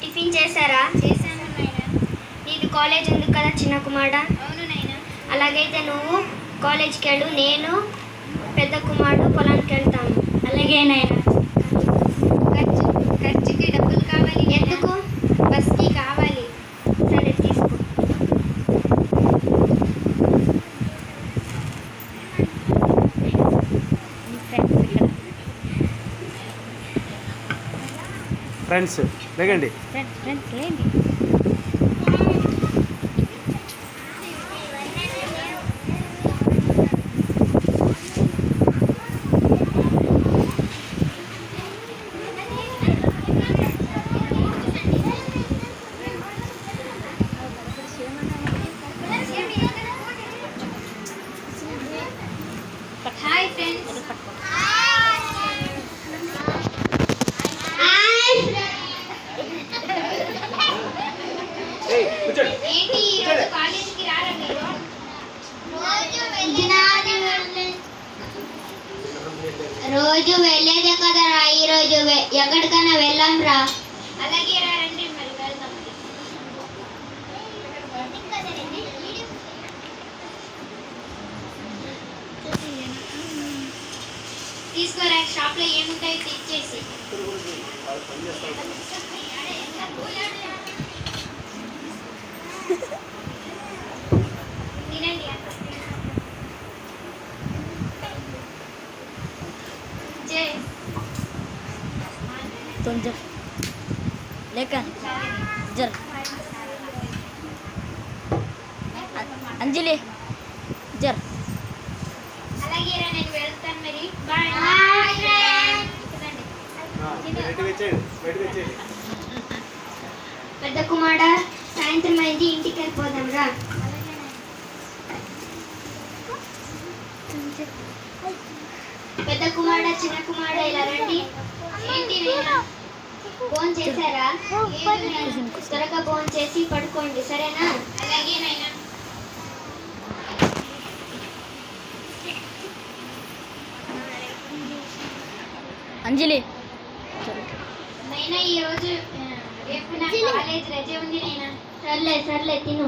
Tiffin చేశారా? చేశాను నాయన. నీది కాలేజ్ ఉంది కదా చిన్న కుమారుడా? అవును నాయన. అలాగైతే నువ్వు కాలేజ్కి వెళ్ళు, నేను పెద్ద కుమారుడు పొలానికి వెళ్తాము. అలాగే నాయన. ఖర్చుకి డబ్బులు కావాలి. ఎందుకు? బస్కి కావాలి. సరే తీసుకో. ఫ్రెండ్స్ లేకండి. ఫ్రెండ్స్ లేండి. Hi friends. ఏంటి ఈరోజు కాలేజీకి రారా మీరు? రోజు వెళ్ళేదే కదరా, ఈరోజు ఎక్కడికైనా వెళ్ళాం రా. అలాగే రండి, మరి వెళ్దాం. తీసుకోరా, షాప్లో ఏముంటాయో తెచ్చేసి. తినండి. జై लेकर जर अंजलि जर అలాగే నేను వెళ్తాను మరి. బాయ్. పెద్ద కుమారుడా, సాయంత్రం అయింది, ఇంటికి వెళ్ళిపోదాం రా. పెద్ద కుమారుడా, చిన్న కుమారుడా, ఇలా రండి. ఏంటి నాయనా? ఫోన్ చేశారా? లేదు నాయనా. త్వరగా ఫోన్ చేసి పడుకోండి, సరేనా? అలాగే నాయనా. अंजलि నైనా ఈరోజు రేపు నా కాలేజ్ రజ ఉంది నైనా. సర్లే సర్లే, తిను.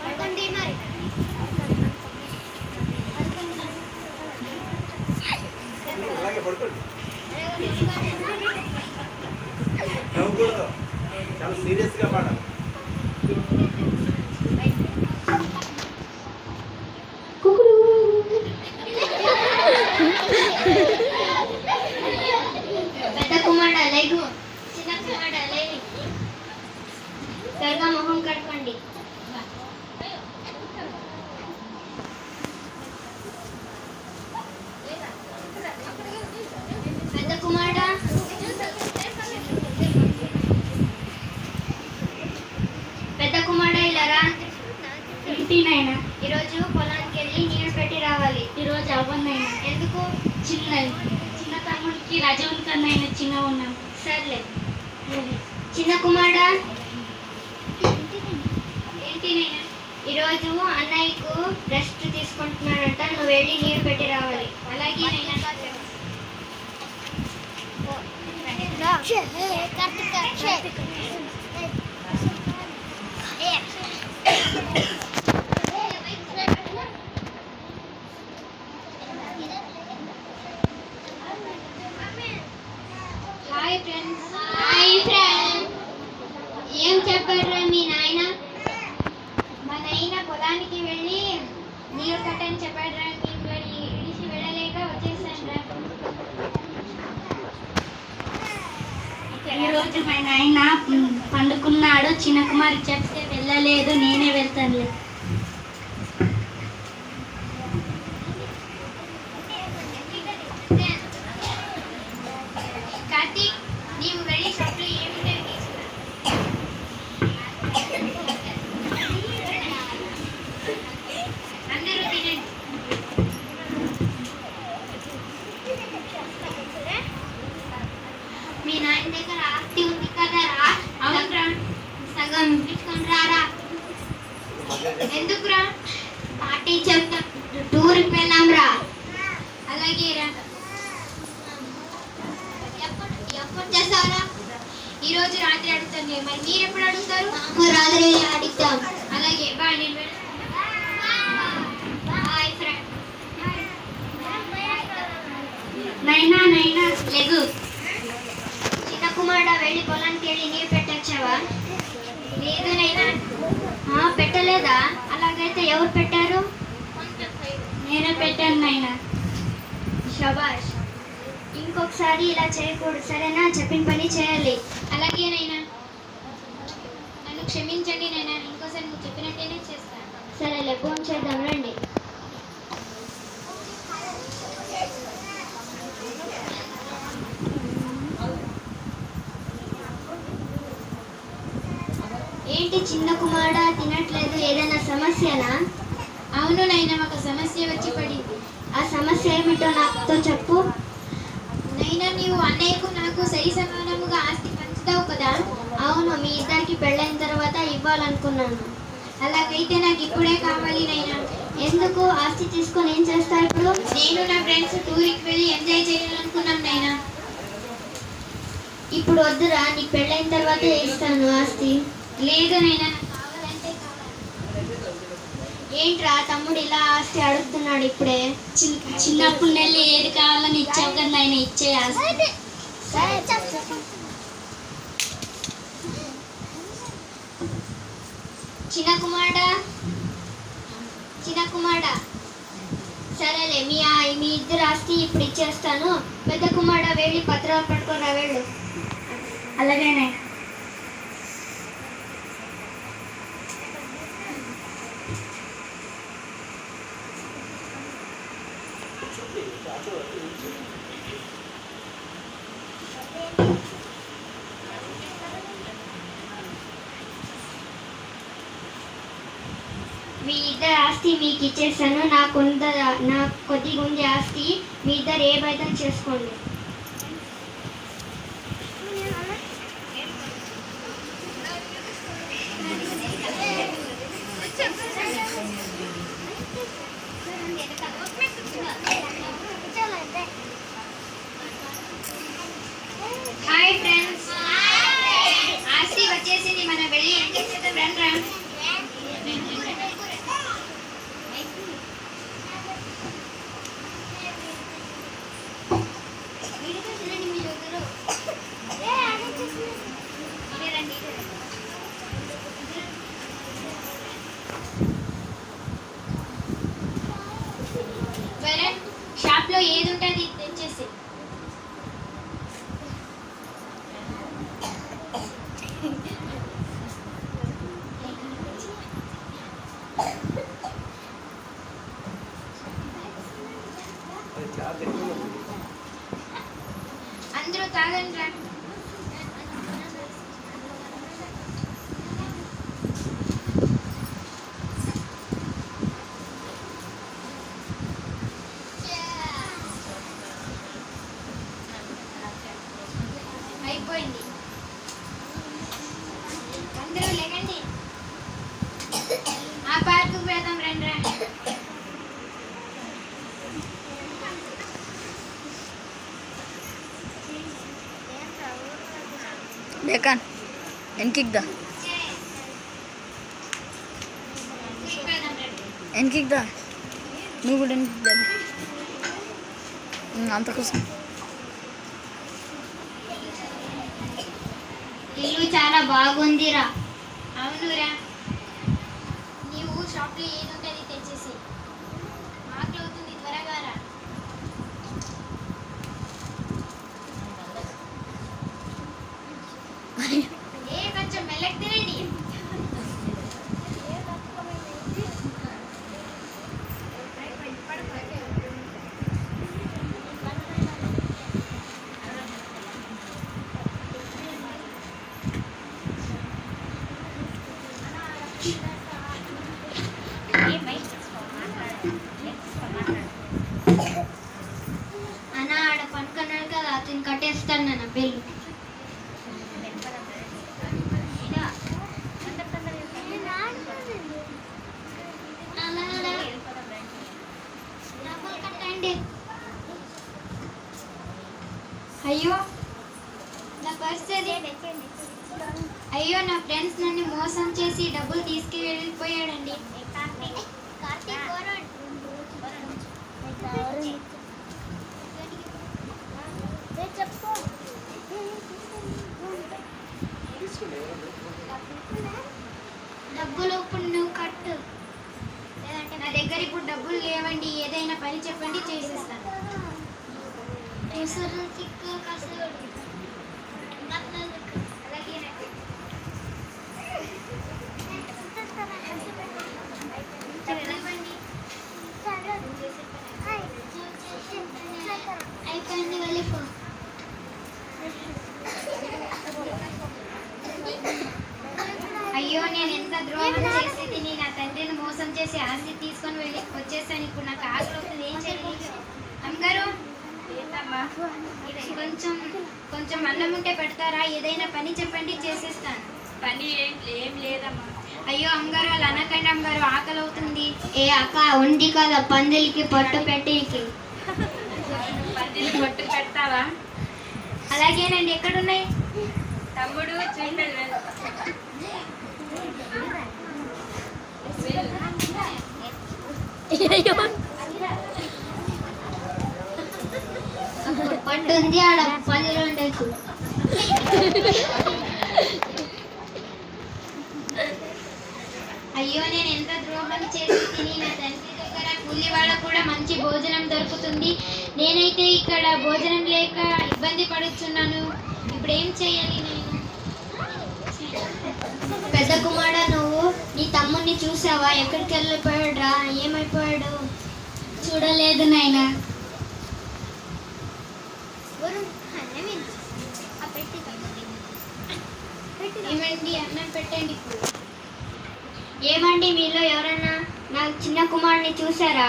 పడుకోండి మరి. అలాగే పడుకోండి. నవ్వకూడదు, చాలా సీరియస్గా పాడాలి. పెద్ద కుమారుడా, లేగు. చిన్న కుమారుడా, లేని. త్వరగా మొహం కట్టుకోండి. పెద్ద కుమారుడా, పెద్ద కుమారుడా, ఇలా రా. ఏంటి నాయనా? ఈరోజు పొలానికి వెళ్ళి నీళ్ళు పెట్టి రావాలి. ఈరోజు అవ్వనైనా. ఎందుకు? చిన్న తమ్ముడికి రజ ఉంటుందైనా, చిన్న ఉన్నాం. సర్లే. చిన్న కుమారుడా, ఏంటి నైనా? ఈరోజు అన్నయ్యకు రెస్ట్ తీసుకుంటున్నాడంట, నువ్వు వెళ్ళి నీళ్ళు పెట్టి రావాలి. అలాగే నైనా. Hi friends. Hi friend. ఏం చెప్పాడురా మీ నాయన? మా నాయన పొలానికి వెళ్ళి నీరు కట్టని చెప్పాడు రా. ఇడిసి వెళ్ళలేక వచ్చేసాను రా. ఈరోజు మా నాయన పండుకున్నాడు. చిన్న కుమారి చెప్తే వెళ్ళలేదు, నేనే వెళ్తానులే. కార్తీక్, నీవు వెళ్ళి షాప్లో ఏముంటాయో తీసుకురా. అందరూ తినండి. మీ నాయన దగ్గర ఆస్తి ఉంది కదరా, అవును రా. సగం ఇప్పించుకొని రారా. రా. పార్టీ చెప్తా. టూర్కి వెళ్ళాం రా. అలాగే రా. ఎప్పుడు చేస్తారా? ఈరోజు రాత్రి అడుగుతాను. మరి మీరు ఎప్పుడు అడుగుతారు? రాత్రి అడుగుతాం. అలాగే బాయ్. నేను బాయ్ ఫ్రెండ్. నైనా లెగు. చిన్న కుమారుడా వెళ్ళి పొలానికి వెళ్ళి నీరు పెట్టొచ్చావా? లేదు నైనా. పెట్టలేదా? అలాగైతే ఎవరు పెట్టారు? నేనే పెట్టాను నైనా. శబాష్. ఇంకొకసారి ఇలా చేయకూడదు, సరేనా? చెప్పిన పని చేయాలి. అలాగే నైనా. నన్ను క్షమించండి నైనా. ఇంకోసారి నువ్వు చెప్పినట్టేనే చేస్తాను. సరేలే, ఫోన్ చేద్దాం రండి. ఏంటి చిన్న కుమారుడా తినట్లేదు? ఏదైనా సమస్యనా? అవును నైనా, ఒక సమస్య వచ్చి పడింది. ఆ సమస్య ఏమిటో నాతో చెప్పు. నైనా, నీవు అన్నయ్యకు నాకు సరి సమానముగా ఆస్తి పంచుతావు కదా? అవును, మీ ఇద్దరికి పెళ్ళైన తర్వాత ఇవ్వాలనుకున్నాను. అలాగైతే నాకు ఇప్పుడే కావాలి నైనా. ఎందుకు? ఆస్తి తీసుకొని ఏం చేస్తారు ఇప్పుడు? నేను నా ఫ్రెండ్స్ టూర్కి వెళ్ళి ఎంజాయ్ చేయాలనుకున్నాం నైనా. ఇప్పుడు వద్దురా, నీకు పెళ్ళైన తర్వాతే ఇస్తాను ఆస్తి. లేదు నైనా, నాకు కావాలంటే కావాలి. ఏంట్రా తమ్ముడు ఇలా ఆస్తి అడుగుతున్నాడు ఇప్పుడే? చిన్నప్పుడు నెల్లి ఏది కావాలని ఇచ్చావు కదా నాయన, ఇచ్చే ఆస్తి. చిన్న కుమారుడా సరేలే, మీ ఇద్దరు ఆస్తి ఇప్పుడు ఇచ్చేస్తాను. పెద్ద కుమారుడా వెళ్ళి పత్రాలు పట్టుకోరా, వెళ్ళు. అలాగేనే. మీ ఇద్దరు ఆస్తి మీకు ఇచ్చేస్తాను. నాకు కొద్దిగా ఉంది ఆస్తి. మీ ఇద్దరు ఏ బయట చేసుకోండి. Hi friends. ఆస్తి వచ్చేసింది, మనం వెళ్ళి ఎంజాయ్ చేద్దాం. రండి రా. షాప్లో ఏది ఉంటుంది తెచ్చేసి. అందరూ తాగండి రా. అయిపోయింది. అందరూ లేకండి. ఆ పార్కు వెళ్దాం రండి రా. Dekan, enkik dah. Enkik dah. Nugu dan dah. Antar kusam. ఇల్లు చాలా బాగుందిరా. అవునురా. నీవు షాప్లో ఏది ఉంటుంది తెచ్చేసి. ఆకలి అవుతుంది, త్వరగా రా. కొంచెం మెల్లకి తినండి. అన్న ఆడ పనుకున్నాడు కదా, అతను కట్టేస్తాడు నాన్న బిల్లు. అయ్యో నా పర్స్ అది. అయ్యో నా ఫ్రెండ్స్ నన్ను మోసం చేసి డబ్బులు తీసుకువెళ్ళిపోయాడండి. డబ్బులు ఇప్పుడు నువ్వు కట్టు. నా దగ్గర ఇప్పుడు డబ్బులు లేవండి. ఏదైనా పని చెప్పండి, చేసేస్తాను. అయిపోయింది, వెళ్ళిపో. అయ్యో నేను ఎంత ద్రోహం చేసి తిని నా తండ్రిని మోసం చేసి ఆస్తి తీసుకొని వెళ్ళి వచ్చేసాను. ఇప్పుడు నాకు ఆకలి అవుతుంది, ఏం చేయాలి? అమ్మగారు కొంచెం అన్నం ఉంటే పెడతారా? ఏదైనా పని చెప్పండి, చేసేస్తాను. పని ఏం లేదమ్మా. అయ్యో అమ్మగారు అలా అనకండి అమ్మగారు, ఆకలి అవుతుంది. ఏ అక్క, ఉంది కదా పందులకి పట్టు పెట్టేకి. పందిని పట్టు పెడతావా? అలాగేనండి. ఎక్కడున్నాయి? తమ్ముడు చూపెళ్ళు. పట్టు ఉంది ఆడ, పందులు ఉండొచ్చు. అయ్యో నేను ఎంత ద్రోహం చేసి తిని నా తండ్రి దగ్గర కూలి వాళ్ళకు కూడా మంచి భోజనం దొరుకుతుంది. నేనైతే ఇక్కడ భోజనం లేక ఇబ్బంది పడుతున్నాను. ఇప్పుడు ఏం చేయాలి నేను? పెద్ద కుమారుడా, నువ్వు నీ తమ్ముడిని చూసావా? ఎక్కడికి వెళ్ళిపోయాడురా? ఏమైపోయాడు? చూడలేదు నాయనా. ఏమండి, అన్నం పెట్టండి ఇప్పుడు. ఏమండి, మీలో ఎవరన్నా నా చిన్న కుమారుని చూసారా?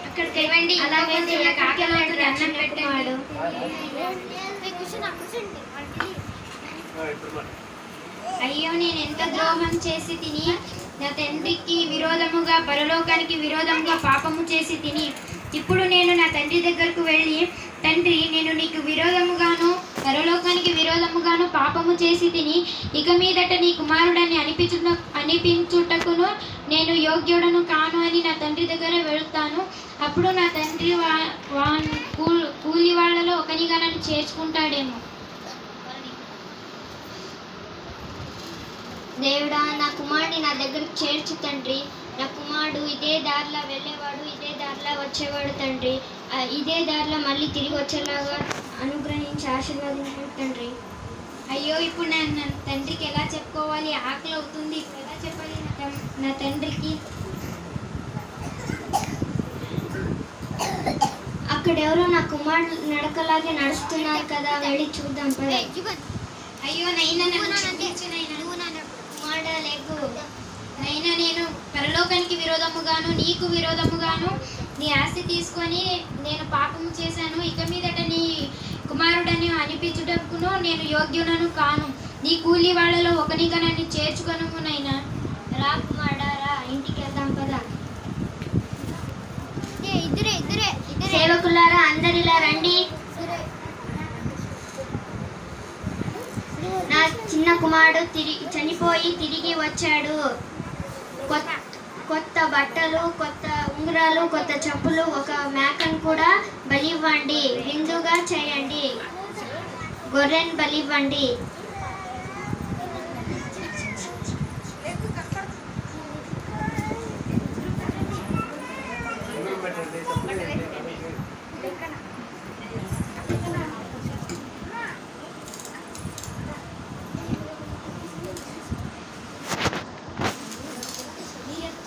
అక్కడికి ఇవ్వండి. అలాగైతే నాకు ఆకలి అవుతుంది, అన్నం పెట్టండి. అయ్యో నేను ఎంత ద్రోహం చేసి తిని నా తండ్రికి విరోధముగా పరలోకానికి విరోధముగా పాపము చేసి తిని ఇప్పుడు నేను నా తండ్రి దగ్గరకు వెళ్ళి, తండ్రి నేను నీకు విరోధముగాను పరలోకానికి విరోధముగాను పాపము చేసి తిని ఇక మీదట నీ కుమారుడని అనిపించుటకును నేను యోగ్యుడను కాను అని నా తండ్రి దగ్గర వెళుతాను. అప్పుడు నా తండ్రి కూలి వాళ్ళలో ఒకనిగా నన్ను చేర్చుకుంటాడేమో. దేవుడా, నా కుమారుడిని నా దగ్గరకు చేర్చు తండ్రి. నా కుమారుడు ఇదే దారిలో వెళ్ళేవాడు, ఇదే దారిలో వచ్చేవాడు తండ్రి. ఇదే దారిలో మళ్ళీ తిరిగి వచ్చేలాగా అనుగ్రహించి ఆశీర్వాదించండి తండ్రి. అయ్యో ఇప్పుడు నేను నా తండ్రికి ఎలా చెప్పుకోవాలి? ఆకలి అవుతుంది, ఇప్పుడు ఎలా చెప్పాలి నా తండ్రికి? అక్కడ ఎవరో నా కుమారుడు నడకలాగే నడుస్తున్నారు కదా, వెళ్ళి చూద్దాం పద. అయ్యో నైనా నన్ను క్షమించు నైనా. కుమారుడా లేకు. నైనా నేను పరలోకానికి విరోధముగాను నీకు విరోధముగాను నీ ఆస్తి తీసుకొని నేను పాపము చేశాను. ఇక మీదట నీ కుమారుడని అనిపించుటకును నేను యోగ్యునను కాను. నీ కూలి వాళ్ళలో ఒకనిగా నన్ను చేర్చుకొను నైనా. రా కుమారుడా రా, ఇంటికి వెళ్దాం పద. సేవకులారా అందరిలా రండి. నా చిన్న కుమారుడు చనిపోయి తిరిగి వచ్చాడు. కొత్త బట్టలు, కొత్త ఉంగరాలు, కొత్త చెప్పులు, ఒక మేకను కూడా బలివ్వండి, విందుగా చేయండి, గొర్రెను బలివ్వండి.